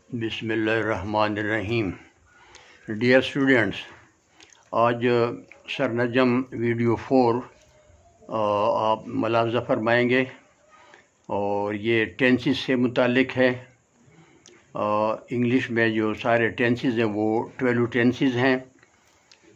बिस्मिल्लाहिर्रहमानिर्रहीम। Dear students, आज सरनजम video 4 आप मुलाहज़ा फरमाएंगे और ये टेंसेस से मुतालिक है। इंग्लिश में जो सारे टेंसेस हैं वो 12 टेंसेस हैं।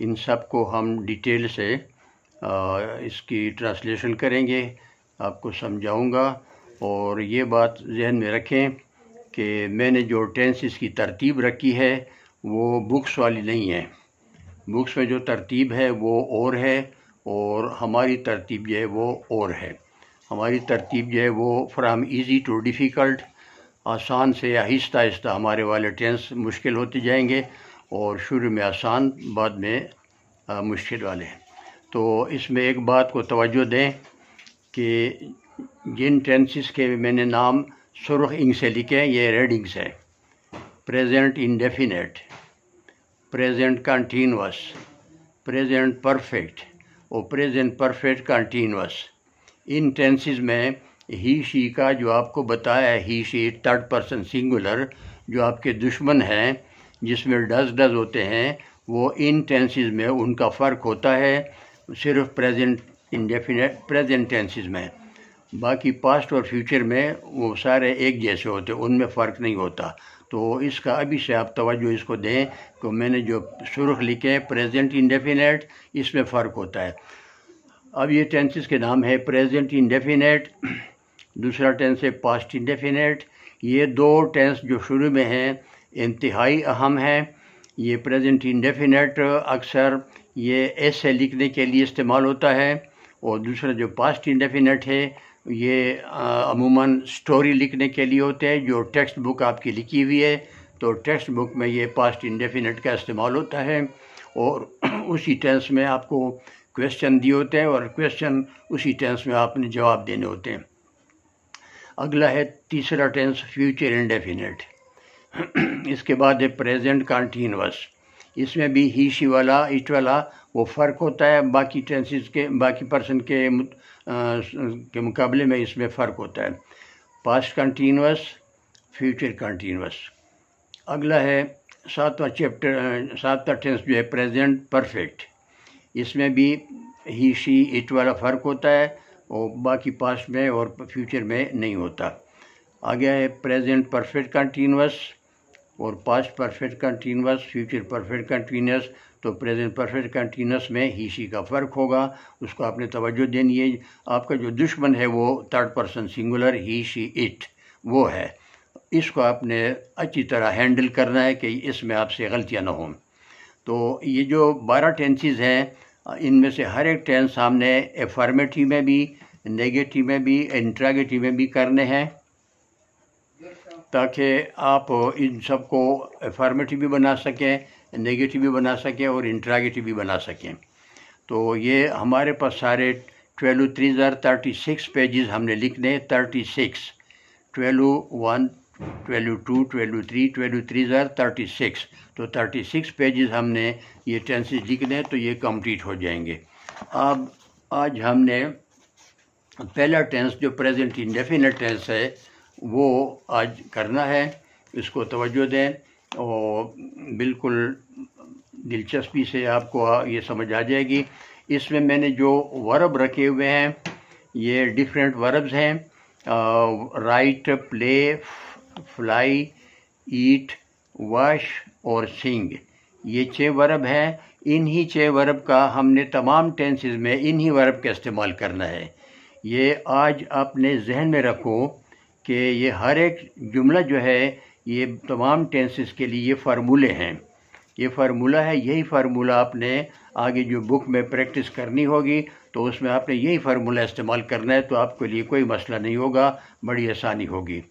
इन सब को हम डिटेल से इसकी ट्रांसलेशन करेंगे, आपको समझाऊंगा। और ये बात जहन में रखें कि मैंने जो टेंसेस की तरतीब रखी है वो बुक्स वाली नहीं है। बुक्स में जो तरतीब है वो और है और हमारी तरतीब जो है वो और है। हमारी तरतीब जो है वो फ्राम इजी टू डिफ़िकल्ट, आसान से आहिस्ता आहिस्ता हमारे वाले टेंस मुश्किल होते जाएंगे और शुरू में आसान, बाद में मुश्किल वाले। तो इसमें एक बात को तवज्जो दें कि जिन टेंसेस के मैंने नाम सुर्ख इंक से लिखे हैं ये रेड इंक है। Present indefinite, present continuous, present perfect और प्रेजेंट परफेक्ट कंटीन्यूअस। इन टेंसेस में ही शी का जो आपको बताया है, ही शी थर्ड पर्सन सिंगुलर, जो आपके दुश्मन हैं जिसमें डज होते हैं, वो इन टेंसेस में उनका फ़र्क होता है सिर्फ प्रेजेंट इंडेफिनेट प्रेजेंट टेंसेस में। बाकी पास्ट और फ्यूचर में वो सारे एक जैसे होते हैं, उनमें फ़र्क नहीं होता। तो इसका अभी से आप तवज्जो इसको दें कि मैंने जो सुर्ख लिखे हैं प्रेजेंट इंडेफिनेट, इसमें फ़र्क होता है। अब ये टेंसेस के नाम है प्रेजेंट इंडेफिनेट, दूसरा टेंस है पास्ट इंडेफिनेट। ये दो टेंस जो शुरू में हैं इंतहाई अहम है। ये प्रेजेंट इंडेफिनेट अक्सर ये ऐसे लिखने के लिए इस्तेमाल होता है और दूसरा जो पास्ट इंडेफिनेट है ये अमूमन स्टोरी लिखने के लिए होते हैं। जो टेक्स्ट बुक आपकी लिखी हुई है तो टेक्स्ट बुक में ये पास्ट इंडेफिनेट का इस्तेमाल होता है और उसी टेंस में आपको क्वेश्चन दिए होते हैं और क्वेश्चन उसी टेंस में आपने जवाब देने होते हैं। अगला है तीसरा टेंस फ्यूचर इंडेफिनेट। इसके बाद है प्रेजेंट कंटीन्यूअस। इसमें भी ही शी वाला इट वाला वो फ़र्क होता है बाकी टेंसेस के, बाकी पर्सन के मुकाबले में इसमें फ़र्क होता है। Past continuous, future continuous. अगला है सातवां टेंस जो है प्रेजेंट परफेक्ट। इसमें भी ही शी इट वाला फ़र्क होता है और बाकी पास्ट में और फ्यूचर में नहीं होता। आगे है प्रेजेंट परफेक्ट कंटीन्यूअस और past perfect continuous, future perfect continuous. तो प्रेजेंट परफेक्ट कंटीन्यूअस में ही शी का फ़र्क होगा, उसको आपने तवज्जो देनी है। आपका जो दुश्मन है वो third person singular he she it वो है, इसको आपने अच्छी तरह हैंडल करना है कि इसमें आपसे गलतियाँ ना हों। तो ये जो 12 टेंसेस हैं इनमें से हर एक टेंस सामने एफर्मेटिव में भी, नेगेटिव में भी, इंट्रागेटिव में भी करने हैं ताकि आप इन सब को एफर्मेटिव भी बना सकें, नेगेटिव भी बना सकें और इंट्रागेटिव भी बना सकें। तो ये हमारे पास सारे 12 3 36 पेजेस हमने लिखने, 36, 12 1 12 2 12 3 12 3 36। तो 36 पेजेस हमने ये टेंसेस लिखने, तो ये कंप्लीट हो जाएंगे। अब आज हमने पहला टेंस जो प्रेजेंट इंडेफिनेट टेंस है वो आज करना है, इसको तवज्जो दें और बिल्कुल दिलचस्पी से आपको ये समझ आ जाएगी। इसमें मैंने जो वर्ब रखे हुए हैं ये डिफरेंट वर्ब्स हैं। राइट, प्ले, फ्लाई, ईट, वॉश और सिंग, ये 6 वर्ब हैं। इन्हीं 6 वर्ब का हमने तमाम टेंसेस में इन्हीं वर्ब का इस्तेमाल करना है। ये आज अपने जहन में रखो कि ये हर एक जुमला जो है ये तमाम टेंसेस के लिए फार्मूले हैं। ये फार्मूला है, यही फार्मूला आपने आगे जो बुक में प्रैक्टिस करनी होगी तो उसमें आपने यही फार्मूला इस्तेमाल करना है, तो आपके लिए कोई मसला नहीं होगा, बड़ी आसानी होगी।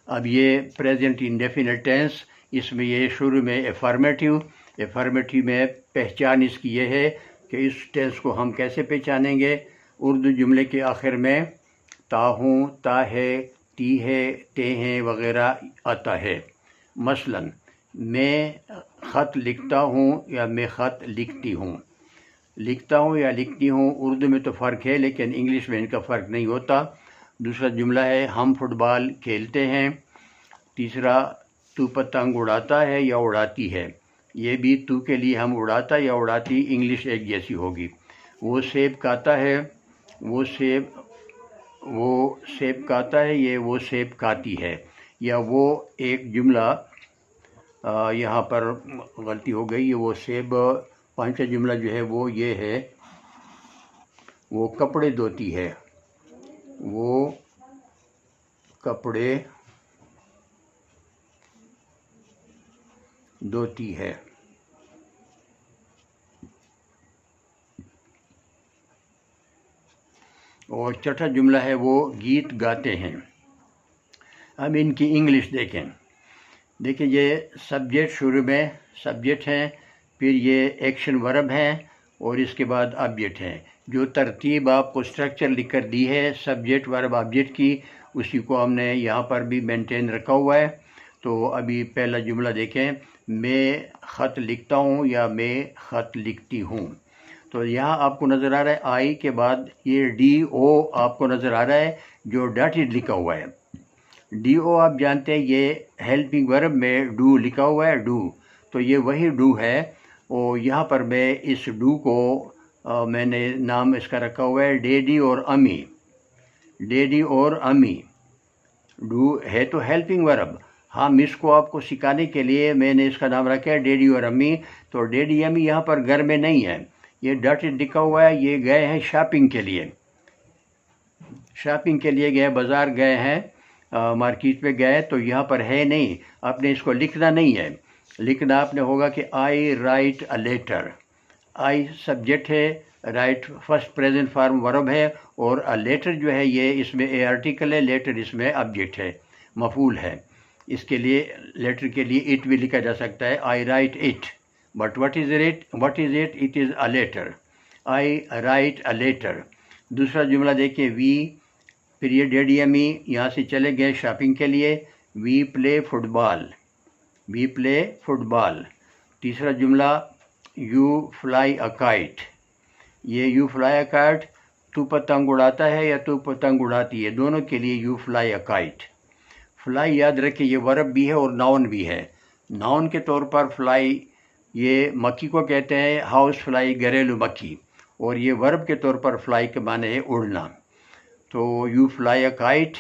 अब ये प्रेजेंट इंडेफिनेट टेंस, इसमें ये शुरू में एफर्मेटिव में पहचान इसकी ये है कि इस टेंस को हम कैसे पहचानेंगे। उर्दू जुमले के आखिर में ता हूँ, ता है, ती है, ते हैं वगैरह आता है। मसलन मैं ख़त लिखता हूँ या मैं ख़त लिखती हूँ। लिखता हूँ या लिखती हूँ उर्दू में तो फ़र्क है लेकिन इंग्लिश में इनका फ़र्क नहीं होता। दूसरा जुमला है हम फुटबॉल खेलते हैं। तीसरा तू पतंग उड़ाता है या उड़ाती है, ये भी तू के लिए हम उड़ाता या उड़ाती इंग्लिश एक जैसी होगी। वो सेब खाता है, वो सेब खाता है, ये वो सेब खाती है। या वो एक जुमला यहाँ पर गलती हो गई, वो सेब पांचवा जुमला जो है वो ये है, वो कपड़े धोती है, वो कपड़े धोती है। और चौथा जुमला है वो गीत गाते हैं। अब इनकी इंग्लिश देखें। देखिए ये सब्जेक्ट शुरू में सब्जेक्ट है, फिर ये एक्शन वर्ब है और इसके बाद ऑब्जेक्ट है। जो तरतीब आपको स्ट्रक्चर लिख कर दी है सब्जेक्ट वर्ब ऑब्जेक्ट की, उसी को हमने यहाँ पर भी मेंटेन रखा हुआ है। तो अभी पहला जुमला देखें, मैं ख़त लिखता हूँ या मैं ख़त लिखती हूँ। तो यहाँ आपको नज़र आ रहा है आई के बाद ये DO आपको नज़र आ रहा है जो डॉटेड लिखा हुआ है। DO आप जानते हैं ये हेल्पिंग वर्ब में डू लिखा हुआ है, डू, तो ये वही डू है। और यहाँ पर मैं इस डू को मैंने नाम इसका रखा हुआ है डैडी और अम्मी, डैडी और अम्मी। डू है तो हेल्पिंग वर्ब, हम इसको आपको सिखाने के लिए मैंने इसका नाम रखा है डैडी और अम्मी। तो डैडी अम्मी यहाँ पर घर में नहीं है, ये डॉटेड लिखा हुआ है, ये गए हैं शॉपिंग के लिए, शॉपिंग के लिए गए, बाज़ार गए हैं, मार्केट पे गए, तो यहाँ पर है नहीं, आपने इसको लिखना नहीं है। लिखना आपने होगा कि I write a letter. I subject है, write first present form verb है, और अ लेटर जो है ये इसमें ए आर्टिकल है, लेटर इसमें ऑब्जेक्ट है, मफूल है। इसके लिए लेटर के लिए इट भी लिखा जा सकता है, I write it, but what is it, it is a letter, I write a letter. दूसरा जुमला देखिए वी, फिर ये डैडी अम्मी यहाँ से चले गए शॉपिंग के लिए, we play football, we play football. तीसरा जुमला यू फ्लाई अ काइट, ये यू फ्लाई अ काइट, तू पतंग उड़ाता है या तू पतंग उड़ाती है, दोनों के लिए you fly a kite. Fly याद रखिए ये वर्ब भी है और नाउन भी है। नाउन के तौर पर फ्लाई ये मक्खी को कहते हैं, हाउस फ्लाई घरेलू मक्खी, और ये वर्ब के तौर पर फ्लाई के माने है उड़ना। तो यू फ्लाई अ काइट।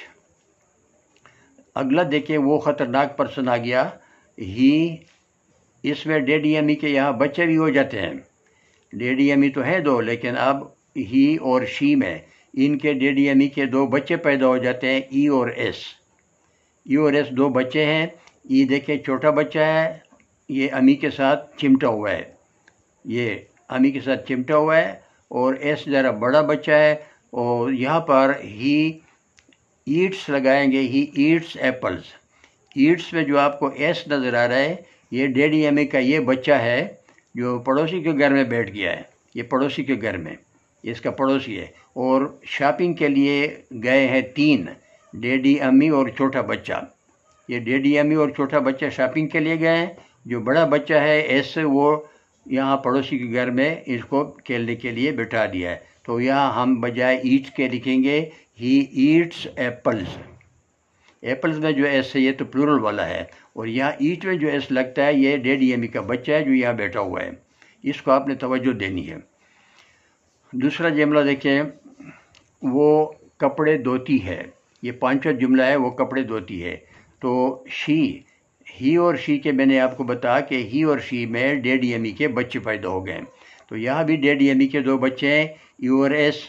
अगला देखिए वो ख़तरनाक पर्सन आ गया, ही, इसमें डैडी अम्मी के यहाँ बच्चे भी हो जाते हैं, डैडी अम्मी तो है दो, लेकिन अब ही और शी में इनके डैडी अम्मी के दो बच्चे पैदा हो जाते हैं, ई और एस, ई और एस दो बच्चे हैं। ई देखिए छोटा बच्चा है, ये अम्मी के साथ चिमटा हुआ है, ये अम्मी के साथ चिमटा हुआ है, और एस ज़रा बड़ा बच्चा है, और यहाँ पर ही ईट्स लगाएंगे, ही ईट्स एप्पल्स। ईट्स में जो आपको एस नज़र आ रहा है ये डैडी अम्मी का ये बच्चा है जो पड़ोसी के घर में बैठ गया है, ये पड़ोसी के घर में, इसका पड़ोसी है। और शॉपिंग के लिए गए हैं तीन, डैडी अम्मी और छोटा बच्चा, ये डैडी अम्मी और छोटा बच्चा शॉपिंग के लिए गए हैं। जो बड़ा बच्चा है एस, वो यहाँ पड़ोसी के घर में इसको खेलने के लिए बिठा दिया है। तो यहाँ हम बजाय ईट्स के लिखेंगे ही ईट्स एप्पल्स। एप्पल्स में जो एस है ये तो प्लूरल वाला है, और यहाँ ईट में जो एस लगता है ये डैडी अम्मी का बच्चा है जो यहाँ बैठा हुआ है, इसको आपने तवज्जो देनी है। दूसरा जुमला देखें, वो कपड़े धोती है, ये पांचवा जुमला है, वो कपड़े धोती है। तो शी, ही और शी के मैंने आपको बताया कि ही और शी में डैडी अम्मी के बच्चे पैदा हो गए, तो यहाँ भी डैडी अम्मी के दो बच्चे हैं, यू और एस।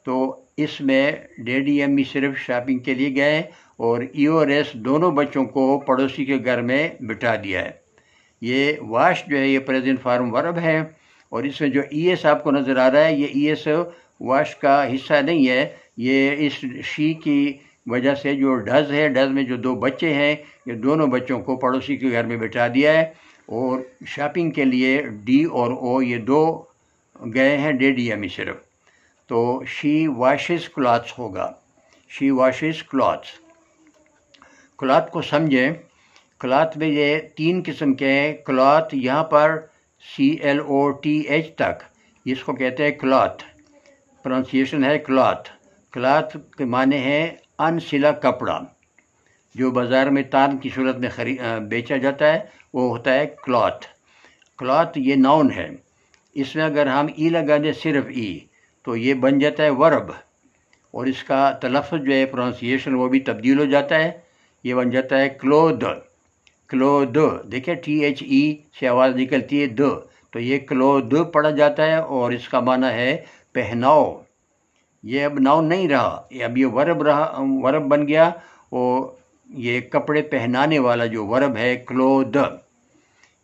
तो इसमें डैडी अम्मी सिर्फ शॉपिंग के लिए गए और ई और एस दोनों बच्चों को पड़ोसी के घर में बिठा दिया है। ये वाश जो है ये प्रेजेंट फॉर्म वर्ब है, और इसमें जो ई एस आपको नज़र आ रहा है ये ई एस वाश का हिस्सा नहीं है, ये इस शी की वजह से जो डज है, डज में जो दो बच्चे हैं ये दोनों बच्चों को पड़ोसी के घर में बिठा दिया है। और शॉपिंग के लिए डी और ओ ये दो गए हैं, डैडी अम्मी सिर्फ। तो शी वॉशेस क्लॉथ्स होगा, शी वॉशेस क्लॉथ्स। क्लॉथ को समझें, क्लॉथ में ये तीन किस्म के हैं। क्लॉथ यहाँ पर CLOTH तक इसको कहते हैं क्लॉथ, प्रोनाउंसिएशन है क्लॉथ। क्लॉथ के माने हैं अनसिला कपड़ा, जो बाज़ार में तान की सूरत में बेचा जाता है वो होता है क्लॉथ। क्लॉथ ये नाउन है, इसमें अगर हम ई लगा दें सिर्फ ई तो ये बन जाता है वर्ब, और इसका तलफ़्फ़ुज़ जो है प्रोनाउंसिएशन वो भी तब्दील हो जाता है, ये बन जाता है क्लोद। क्लोद, देखिए THE से आवाज़ निकलती है द, तो ये क्लोद पढ़ा जाता है और इसका माना है पहनाओ। ये अब नाउन नहीं रहा, ये अब ये वर्ब रहा, वर्ब बन गया, और ये कपड़े पहनाने वाला जो वर्ब है क्लोद।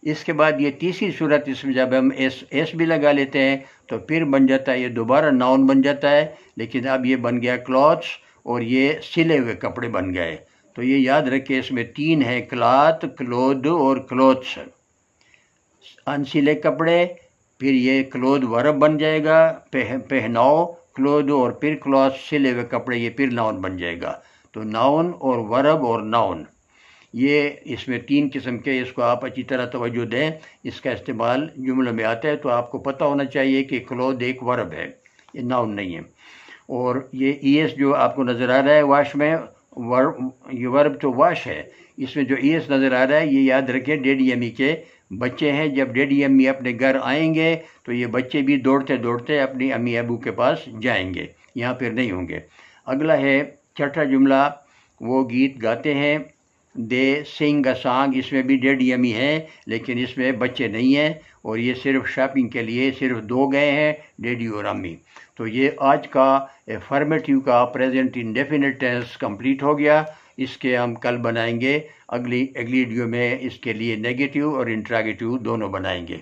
इसके बाद ये तीसरी सूरत, इसमें जब हम एस भी लगा लेते हैं तो फिर बन जाता है, ये दोबारा नाउन बन जाता है, लेकिन अब ये बन गया क्लॉथ्स और ये सिले हुए कपड़े बन गए। तो ये याद रखिए, इसमें तीन है, क्लॉथ, क्लोद और क्लोथ्स। अनसिले कपड़े, फिर ये क्लोद वर्ब बन जाएगा, पहनाओ क्लोद, और फिर क्लॉथ सिले हुए कपड़े, ये फिर नाउन बन जाएगा। तो नाउन और वर्ब और नाउन, ये इसमें तीन किस्म के, इसको आप अच्छी तरह तवज्जो दें, इसका इस्तेमाल जुमलों में आता है। तो आपको पता होना चाहिए कि क्लोद एक वर्ब है, ये नाउन नहीं है। और ये ES जो आपको नज़र आ रहा है वाश में, ये वर्ब तो वाश है, इसमें जो ES नज़र आ रहा है ये याद रखें डैडी अम्मी के बच्चे हैं। जब डैडी अम्मी अपने घर आएंगे तो ये बच्चे भी दौड़ते दौड़ते अपनी अम्मी अबू के पास जाएंगे, यहाँ पर नहीं होंगे। अगला है छठा जुमला, वो गीत गाते हैं, दे सिंग अ सॉन्ग, इसमें भी डैडी अम्मी है लेकिन इसमें बच्चे नहीं हैं, और ये सिर्फ शॉपिंग के लिए सिर्फ दो गए हैं, डैडी और अम्मी। तो ये आज का अफर्मेटिव का प्रेजेंट इंडेफिनिट टेंस कंप्लीट हो गया। इसके हम कल बनाएंगे, अगली वीडियो में इसके लिए नेगेटिव और इंट्रोगेटिव दोनों बनाएंगे।